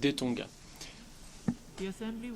des Tonga.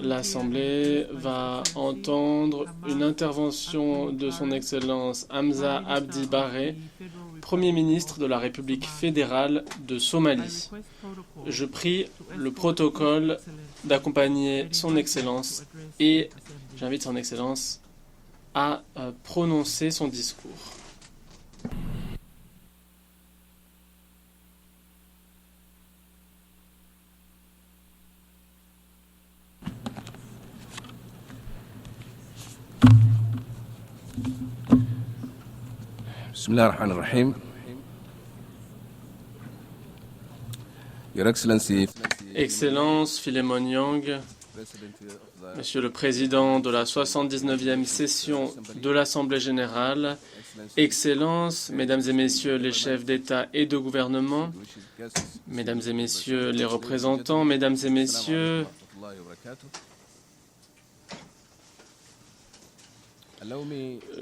L'Assemblée va entendre une intervention de son Excellence Hamza Abdi Barre, Premier ministre de la République fédérale de Somalie. Je prie le protocole d'accompagner son Excellence et j'invite son Excellence à prononcer son discours. Bismillah ar-Rahman ar-Rahim. Your Excellency, Excellence Philemon Yang, Monsieur le Président de la 79e session de l'Assemblée générale, Excellences, Mesdames et Messieurs les chefs d'État et de gouvernement, Mesdames et Messieurs les représentants, Mesdames et Messieurs,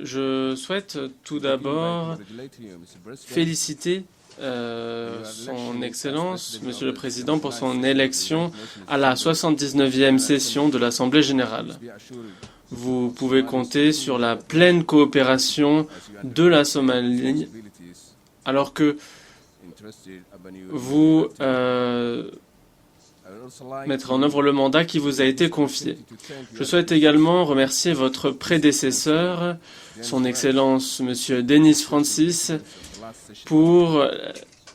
je souhaite tout d'abord féliciter son Excellence, Monsieur le Président, pour son élection à la 79e session de l'Assemblée générale. Vous pouvez compter sur la pleine coopération de la Somalie, alors que vous mettrez en œuvre le mandat qui vous a été confié. Je souhaite également remercier votre prédécesseur, son Excellence Monsieur Denis Francis, pour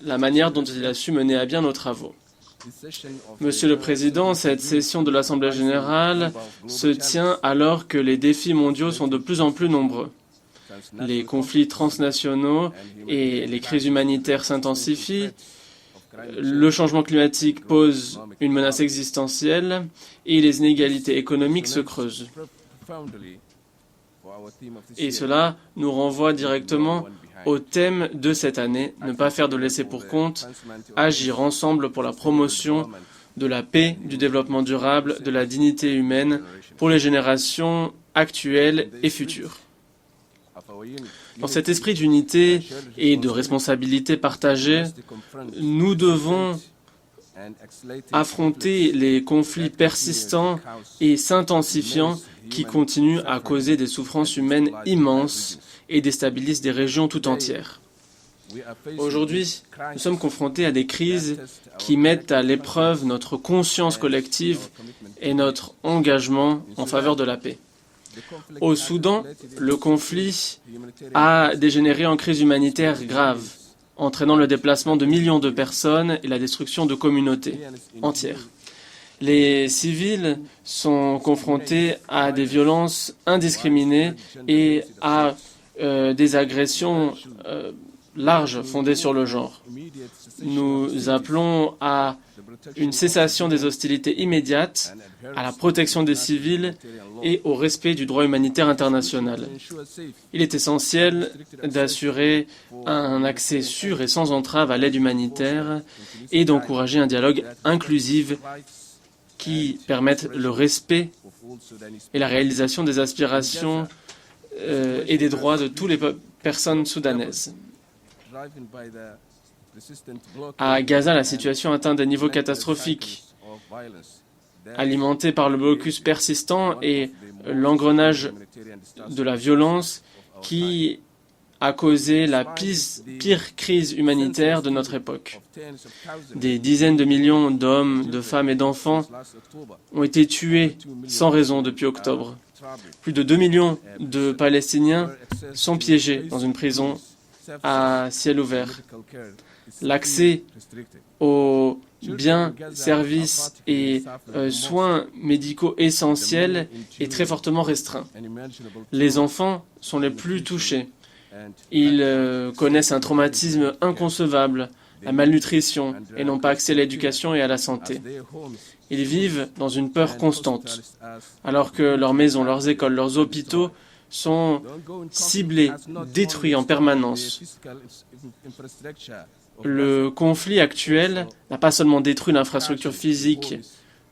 la manière dont il a su mener à bien nos travaux. Monsieur le Président, cette session de l'Assemblée générale se tient alors que les défis mondiaux sont de plus en plus nombreux. Les conflits transnationaux et les crises humanitaires s'intensifient, le changement climatique pose une menace existentielle et les inégalités économiques se creusent. Et cela nous renvoie directement au thème de cette année, ne pas faire de laisser pour compte, agir ensemble pour la promotion de la paix, du développement durable, de la dignité humaine pour les générations actuelles et futures. Dans cet esprit d'unité et de responsabilité partagée, nous devons affronter les conflits persistants et s'intensifiant qui continuent à causer des souffrances humaines immenses et déstabilisent des régions tout entières. Aujourd'hui, nous sommes confrontés à des crises qui mettent à l'épreuve notre conscience collective et notre engagement en faveur de la paix. Au Soudan, le conflit a dégénéré en crise humanitaire grave, entraînant le déplacement de millions de personnes et la destruction de communautés entières. Les civils sont confrontés à des violences indiscriminées et à des agressions larges fondées sur le genre. Nous appelons à une cessation des hostilités immédiates, à la protection des civils et au respect du droit humanitaire international. Il est essentiel d'assurer un accès sûr et sans entrave à l'aide humanitaire et d'encourager un dialogue inclusif qui permette le respect et la réalisation des aspirations et des droits de toutes les personnes soudanaises. À Gaza, la situation atteint des niveaux catastrophiques, alimentée par le blocus persistant et l'engrenage de la violence qui a causé la pire crise humanitaire de notre époque. Des dizaines de millions d'hommes, de femmes et d'enfants ont été tués sans raison depuis octobre. Plus de 2 millions de Palestiniens sont piégés dans une prison à ciel ouvert. L'accès aux biens, services et soins médicaux essentiels est très fortement restreint. Les enfants sont les plus touchés. Ils connaissent un traumatisme inconcevable, la malnutrition, et n'ont pas accès à l'éducation et à la santé. Ils vivent dans une peur constante, alors que leurs maisons, leurs écoles, leurs hôpitaux sont ciblés, détruits en permanence. Le conflit actuel n'a pas seulement détruit l'infrastructure physique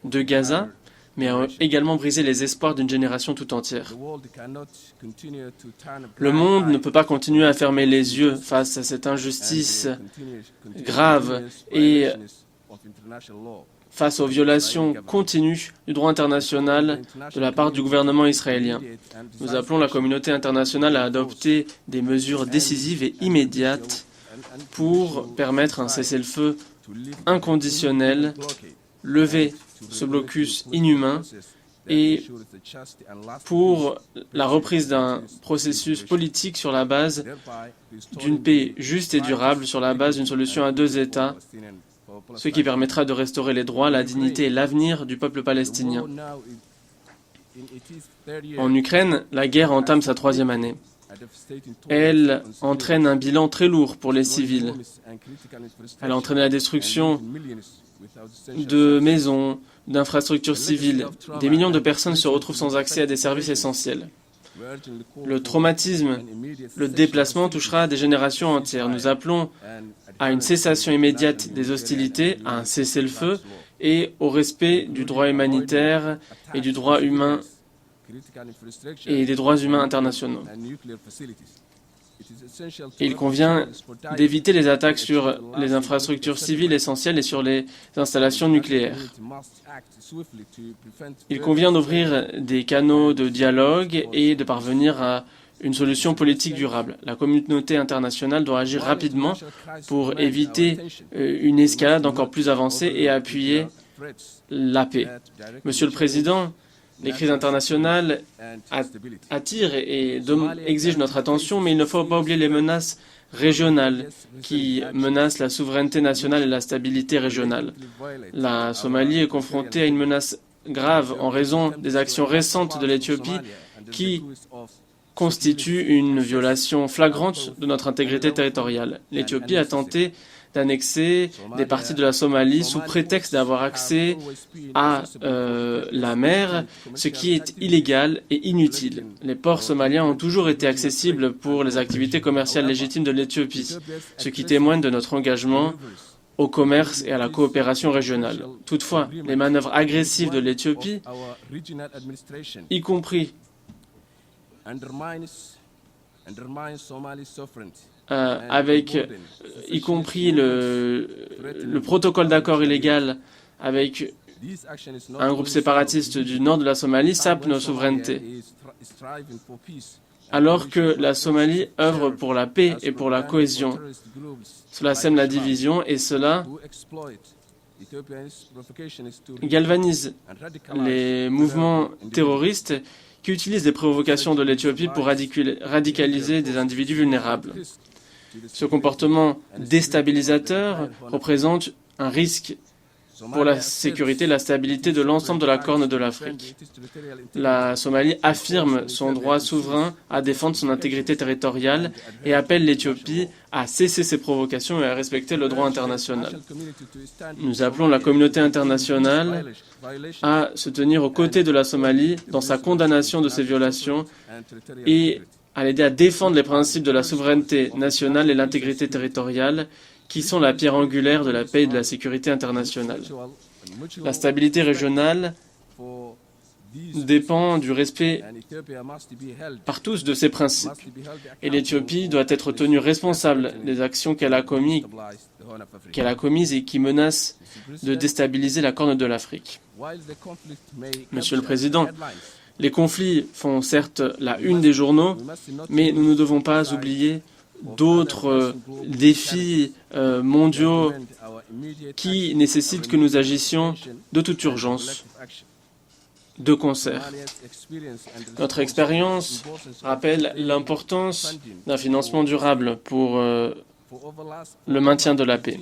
de Gaza, mais a également brisé les espoirs d'une génération tout entière. Le monde ne peut pas continuer à fermer les yeux face à cette injustice grave et face aux violations continues du droit international de la part du gouvernement israélien. Nous appelons la communauté internationale à adopter des mesures décisives et immédiates pour permettre un cessez-le-feu inconditionnel, lever ce blocus inhumain et pour la reprise d'un processus politique sur la base d'une paix juste et durable, sur la base d'une solution à 2 États, ce qui permettra de restaurer les droits, la dignité et l'avenir du peuple palestinien. En Ukraine, la guerre entame sa 3e année. Elle entraîne un bilan très lourd pour les civils. Elle a entraîné la destruction de maisons, d'infrastructures civiles. Des millions de personnes se retrouvent sans accès à des services essentiels. Le traumatisme, le déplacement touchera des générations entières. Nous appelons à une cessation immédiate des hostilités, à un cessez-le-feu et au respect du droit humanitaire et du droit humain et des droits humains internationaux. Il convient d'éviter les attaques sur les infrastructures civiles essentielles et sur les installations nucléaires. Il convient d'ouvrir des canaux de dialogue et de parvenir à une solution politique durable. La communauté internationale doit agir rapidement pour éviter une escalade encore plus avancée et appuyer la paix. Monsieur le Président, les crises internationales attirent et exigent notre attention, mais il ne faut pas oublier les menaces régionales qui menacent la souveraineté nationale et la stabilité régionale. La Somalie est confrontée à une menace grave en raison des actions récentes de l'Éthiopie qui constituent une violation flagrante de notre intégrité territoriale. L'Éthiopie a tenté d'annexer des parties de la Somalie sous prétexte d'avoir accès à la mer, ce qui est illégal et inutile. Les ports somaliens ont toujours été accessibles pour les activités commerciales légitimes de l'Éthiopie, ce qui témoigne de notre engagement au commerce et à la coopération régionale. Toutefois, les manœuvres agressives de l'Éthiopie, y compris y compris le protocole d'accord illégal avec un groupe séparatiste du nord de la Somalie, sape nos souverainetés. Alors que la Somalie œuvre pour la paix et pour la cohésion. Cela sème la division et cela galvanise les mouvements terroristes qui utilisent les provocations de l'Éthiopie pour radicaliser des individus vulnérables. Ce comportement déstabilisateur représente un risque pour la sécurité et la stabilité de l'ensemble de la Corne de l'Afrique. La Somalie affirme son droit souverain à défendre son intégrité territoriale et appelle l'Éthiopie à cesser ses provocations et à respecter le droit international. Nous appelons la communauté internationale à se tenir aux côtés de la Somalie dans sa condamnation de ces violations et à l'aider à défendre les principes de la souveraineté nationale et l'intégrité territoriale qui sont la pierre angulaire de la paix et de la sécurité internationale. La stabilité régionale dépend du respect par tous de ces principes. Et l'Éthiopie doit être tenue responsable des actions qu'elle a commises et qui menacent de déstabiliser la Corne de l'Afrique. Monsieur le Président, les conflits font certes la une des journaux, mais nous ne devons pas oublier d'autres défis mondiaux qui nécessitent que nous agissions de toute urgence, de concert. Notre expérience rappelle l'importance d'un financement durable pour le maintien de la paix.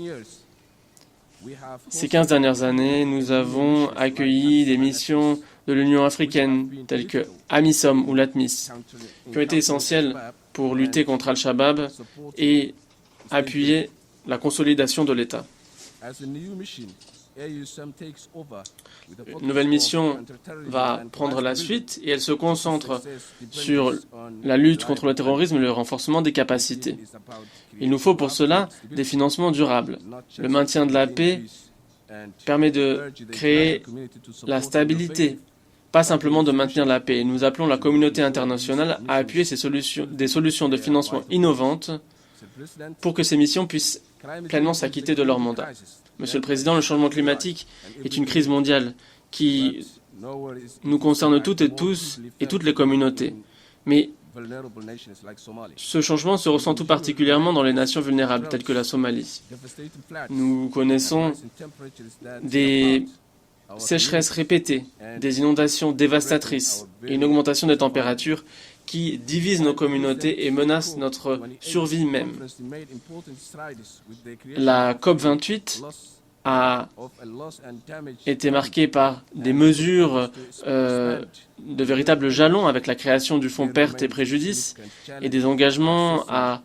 Ces 15 dernières années, nous avons accueilli des missions de l'Union africaine, telles que AMISOM ou l'ATMIS, qui ont été essentielles pour lutter contre Al-Shabaab et appuyer la consolidation de l'État. Une nouvelle mission va prendre la suite et elle se concentre sur la lutte contre le terrorisme et le renforcement des capacités. Il nous faut pour cela des financements durables. Le maintien de la paix permet de créer la stabilité, pas simplement de maintenir la paix. Nous appelons la communauté internationale à appuyer des solutions de financement innovantes pour que ces missions puissent pleinement s'acquitter de leur mandat. Monsieur le Président, le changement climatique est une crise mondiale qui nous concerne toutes et tous et toutes les communautés. Mais ce changement se ressent tout particulièrement dans les nations vulnérables, telles que la Somalie. Nous connaissons des sécheresses répétées, des inondations dévastatrices et une augmentation des températures qui divisent nos communautés et menacent notre survie même. La COP28 a été marquée par des mesures de véritables jalons avec la création du fonds pertes et préjudices et des engagements à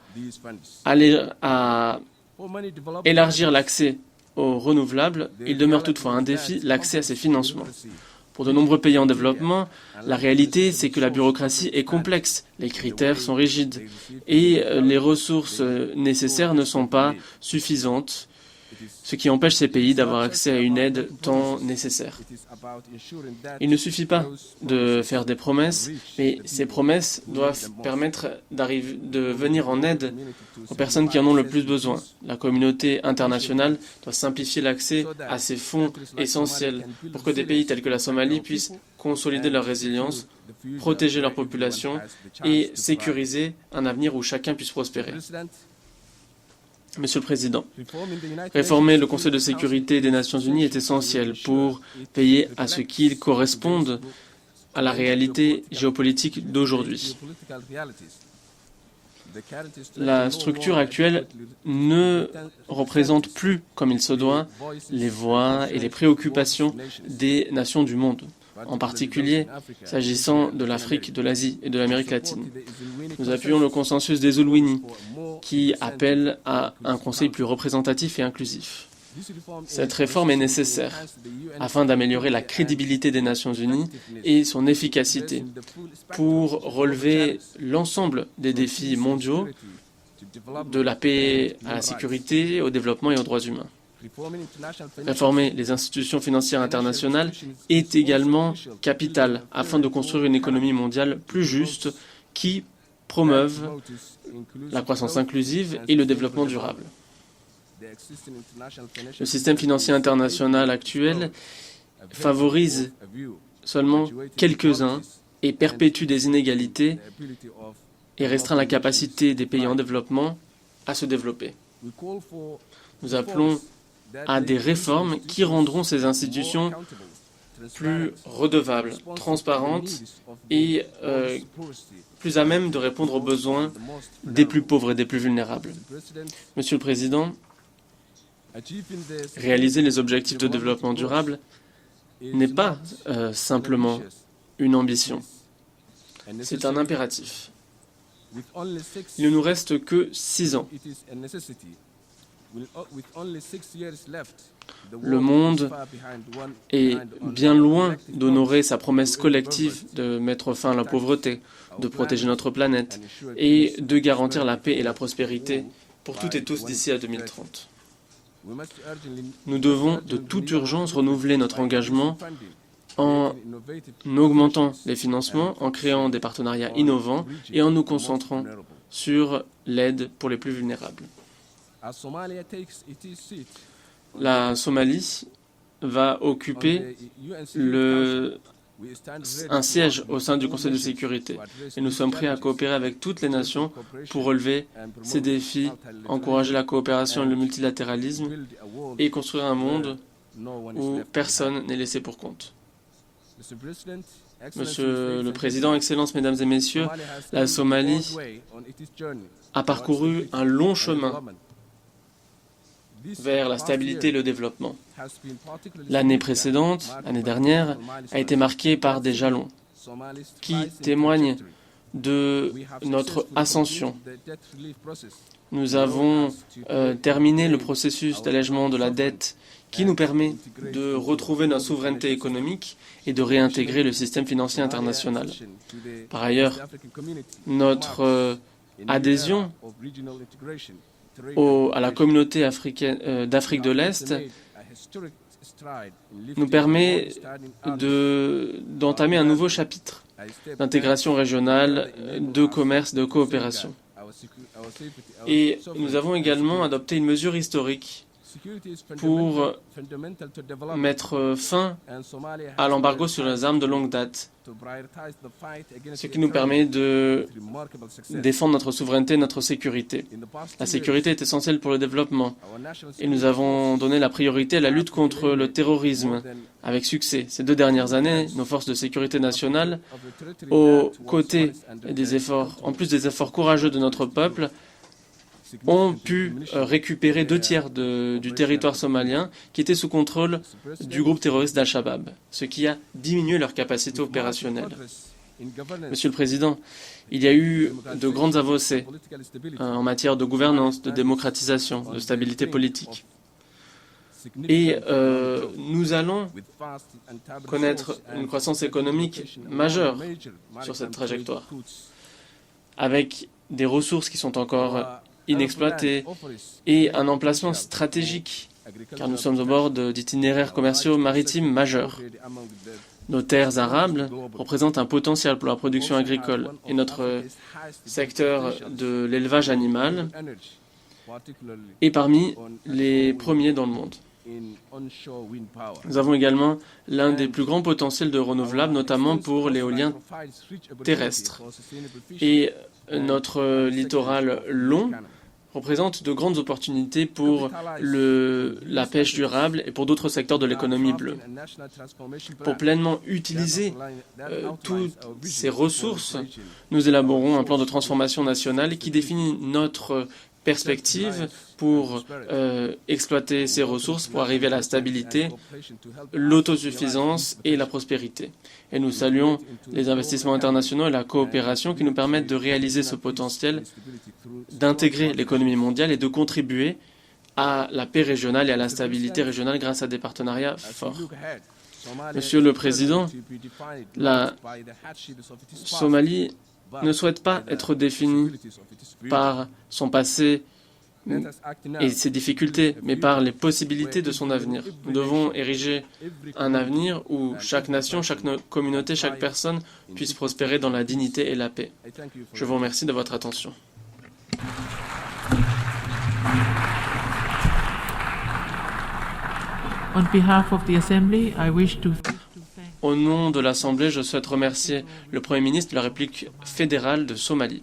élargir l'accès aux renouvelables. Il demeure toutefois un défi, l'accès à ces financements. Pour de nombreux pays en développement, la réalité, c'est que la bureaucratie est complexe, les critères sont rigides et les ressources nécessaires ne sont pas suffisantes, ce qui empêche ces pays d'avoir accès à une aide tant nécessaire. Il ne suffit pas de faire des promesses, mais ces promesses doivent permettre de venir en aide aux personnes qui en ont le plus besoin. La communauté internationale doit simplifier l'accès à ces fonds essentiels pour que des pays tels que la Somalie puissent consolider leur résilience, protéger leur population et sécuriser un avenir où chacun puisse prospérer. Monsieur le Président, réformer le Conseil de sécurité des Nations Unies est essentiel pour veiller à ce qu'il corresponde à la réalité géopolitique d'aujourd'hui. La structure actuelle ne représente plus, comme il se doit, les voix et les préoccupations des nations du monde, en particulier s'agissant de l'Afrique, de l'Asie et de l'Amérique latine. Nous appuyons le consensus des Zulwini, qui appelle à un conseil plus représentatif et inclusif. Cette réforme est nécessaire afin d'améliorer la crédibilité des Nations Unies et son efficacité pour relever l'ensemble des défis mondiaux, de la paix à la sécurité, au développement et aux droits humains. Réformer les institutions financières internationales est également capital afin de construire une économie mondiale plus juste qui promeuve la croissance inclusive et le développement durable. Le système financier international actuel favorise seulement quelques-uns et perpétue des inégalités et restreint la capacité des pays en développement à se développer. Nous appelons à des réformes qui rendront ces institutions plus redevables, transparentes et plus à même de répondre aux besoins des plus pauvres et des plus vulnérables. Monsieur le Président, réaliser les objectifs de développement durable n'est pas simplement une ambition, c'est un impératif. Il ne nous reste que 6 ans. Le monde est bien loin d'honorer sa promesse collective de mettre fin à la pauvreté, de protéger notre planète et de garantir la paix et la prospérité pour toutes et tous d'ici à 2030. Nous devons de toute urgence renouveler notre engagement en augmentant les financements, en créant des partenariats innovants et en nous concentrant sur l'aide pour les plus vulnérables. La Somalie va occuper un siège au sein du Conseil de sécurité et nous sommes prêts à coopérer avec toutes les nations pour relever ces défis, encourager la coopération et le multilatéralisme et construire un monde où personne n'est laissé pour compte. Monsieur le Président, Excellences, Mesdames et Messieurs, la Somalie a parcouru un long chemin vers la stabilité et le développement. L'année précédente, l'année dernière, a été marquée par des jalons qui témoignent de notre ascension. Nous avons terminé le processus d'allègement de la dette qui nous permet de retrouver notre souveraineté économique et de réintégrer le système financier international. Par ailleurs, notre adhésion à la communauté d'Afrique de l'Est nous permet d'entamer un nouveau chapitre d'intégration régionale, de commerce, de coopération. Et nous avons également adopté une mesure historique pour mettre fin à l'embargo sur les armes de longue date, ce qui nous permet de défendre notre souveraineté et notre sécurité. La sécurité est essentielle pour le développement et nous avons donné la priorité à la lutte contre le terrorisme avec succès. Ces 2 dernières années, nos forces de sécurité nationale, aux côtés des efforts, en plus des efforts courageux de notre peuple, ont pu récupérer 2/3 du territoire somalien qui était sous contrôle du groupe terroriste d'Al-Shabaab, ce qui a diminué leur capacité opérationnelle. Monsieur le Président, il y a eu de grandes avancées en matière de gouvernance, de démocratisation, de stabilité politique. Et nous allons connaître une croissance économique majeure sur cette trajectoire, avec des ressources qui sont encore inexploitées et un emplacement stratégique, car nous sommes au bord d'itinéraires commerciaux maritimes majeurs. Nos terres arables représentent un potentiel pour la production agricole et notre secteur de l'élevage animal est parmi les premiers dans le monde. Nous avons également l'un des plus grands potentiels de renouvelables, notamment pour l'éolien terrestre. Et notre littoral long représente de grandes opportunités pour la pêche durable et pour d'autres secteurs de l'économie bleue. Pour pleinement utiliser toutes ces ressources, nous élaborons un plan de transformation nationale qui définit notre perspective pour exploiter ces ressources, pour arriver à la stabilité, l'autosuffisance et la prospérité. Et nous saluons les investissements internationaux et la coopération qui nous permettent de réaliser ce potentiel, d'intégrer l'économie mondiale et de contribuer à la paix régionale et à la stabilité régionale grâce à des partenariats forts. Monsieur le Président, la Somalie ne souhaite pas être définie par son passé et ses difficultés, mais par les possibilités de son avenir. Nous devons ériger un avenir où chaque nation, chaque communauté, chaque personne puisse prospérer dans la dignité et la paix. Je vous remercie de votre attention. On behalf of the Assembly, I wish to Au nom de l'Assemblée, je souhaite remercier le Premier ministre de la République fédérale de Somalie.